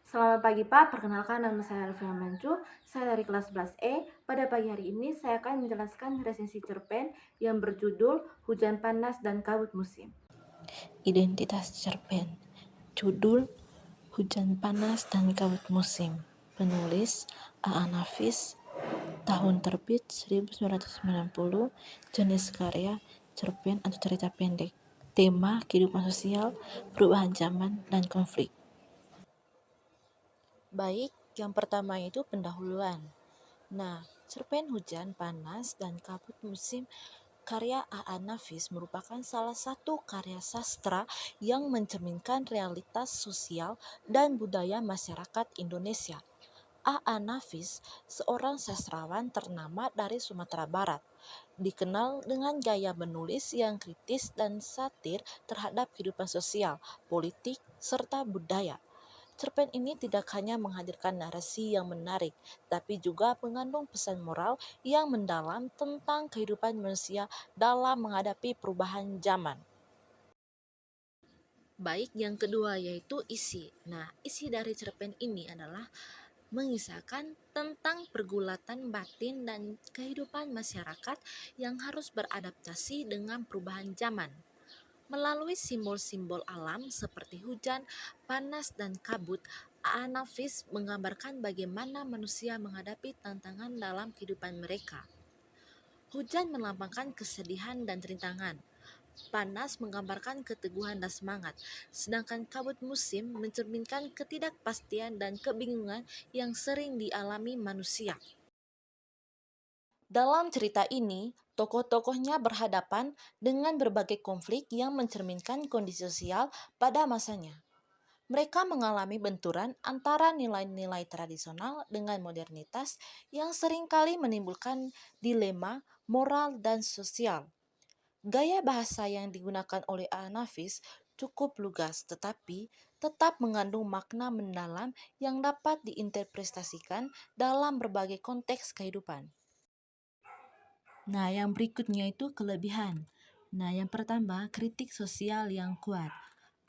Selamat pagi Pak, perkenalkan nama saya Alfian Mancu, saya dari kelas 11E. Pada pagi hari ini saya akan menjelaskan resensi cerpen yang berjudul Hujan Panas dan Kabut Musim. Identitas cerpen. Judul Hujan Panas dan Kabut Musim. Penulis A.A. Nafis. Tahun terbit 1990. Jenis karya cerpen atau cerita pendek. Tema kehidupan sosial, perubahan zaman, dan konflik. Baik, yang pertama itu pendahuluan. Nah, cerpen Hujan Panas dan Kabut Musim karya A.A. Nafis merupakan salah satu karya sastra yang mencerminkan realitas sosial dan budaya masyarakat Indonesia. A.A. Nafis, seorang sastrawan ternama dari Sumatera Barat, dikenal dengan gaya menulis yang kritis dan satir terhadap kehidupan sosial, politik, serta budaya. Cerpen ini tidak hanya menghadirkan narasi yang menarik, tapi juga mengandung pesan moral yang mendalam tentang kehidupan manusia dalam menghadapi perubahan zaman. Baik, yang kedua yaitu isi. Nah, isi dari cerpen ini adalah mengisahkan tentang pergulatan batin dan kehidupan masyarakat yang harus beradaptasi dengan perubahan zaman. Melalui simbol-simbol alam seperti hujan, panas, dan kabut, A.A. Nafis menggambarkan bagaimana manusia menghadapi tantangan dalam kehidupan mereka. Hujan melambangkan kesedihan dan rintangan. Panas menggambarkan keteguhan dan semangat, sedangkan kabut musim mencerminkan ketidakpastian dan kebingungan yang sering dialami manusia. Dalam cerita ini, tokoh-tokohnya berhadapan dengan berbagai konflik yang mencerminkan kondisi sosial pada masanya. Mereka mengalami benturan antara nilai-nilai tradisional dengan modernitas yang seringkali menimbulkan dilema moral dan sosial. Gaya bahasa yang digunakan oleh A. Nafis cukup lugas, tetapi tetap mengandung makna mendalam yang dapat diinterpretasikan dalam berbagai konteks kehidupan. Nah, yang berikutnya itu kelebihan. Nah, yang pertama, kritik sosial yang kuat.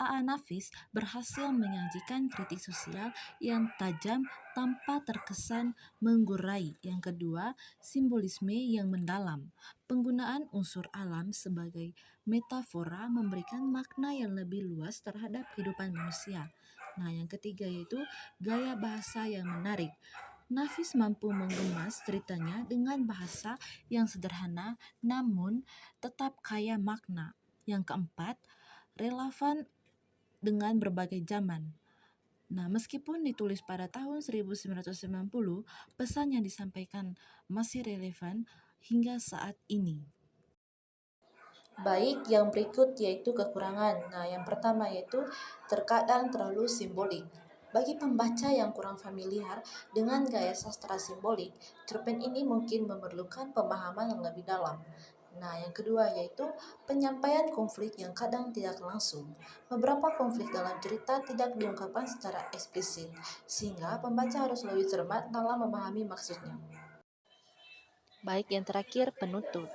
A.A. Nafis berhasil menyajikan kritik sosial yang tajam tanpa terkesan menggurai. Yang kedua, simbolisme yang mendalam. Penggunaan unsur alam sebagai metafora memberikan makna yang lebih luas terhadap kehidupan manusia. Nah, yang ketiga yaitu gaya bahasa yang menarik. Nafis mampu mengemas ceritanya dengan bahasa yang sederhana namun tetap kaya makna. Yang keempat, relevan dengan berbagai zaman. Nah, meskipun ditulis pada tahun 1990, pesan yang disampaikan masih relevan hingga saat ini. Baik, yang berikut yaitu kekurangan. Nah, yang pertama yaitu terkadang terlalu simbolik. Bagi pembaca yang kurang familiar dengan gaya sastra simbolik, cerpen ini mungkin memerlukan pemahaman yang lebih dalam. Nah, yang kedua yaitu penyampaian konflik yang kadang tidak langsung. Beberapa konflik dalam cerita tidak diungkapkan secara eksplisit, sehingga pembaca harus lebih cermat dalam memahami maksudnya. Baik, yang terakhir penutup.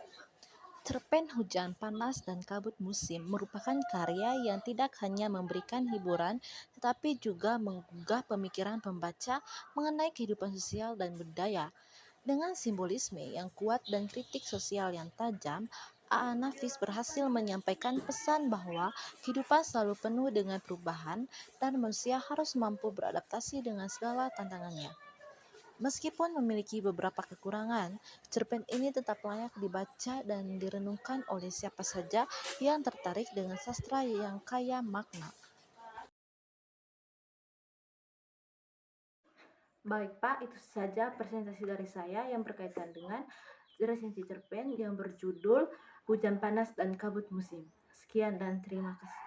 Cerpen Hujan Panas dan Kabut Musim merupakan karya yang tidak hanya memberikan hiburan, tetapi juga menggugah pemikiran pembaca mengenai kehidupan sosial dan budaya. Dengan simbolisme yang kuat dan kritik sosial yang tajam, A.A. Nafis berhasil menyampaikan pesan bahwa kehidupan selalu penuh dengan perubahan dan manusia harus mampu beradaptasi dengan segala tantangannya. Meskipun memiliki beberapa kekurangan, cerpen ini tetap layak dibaca dan direnungkan oleh siapa saja yang tertarik dengan sastra yang kaya makna. Baik Pak, itu saja presentasi dari saya yang berkaitan dengan resensi cerpen yang berjudul Hujan Panas dan Kabut Musim. Sekian dan terima kasih.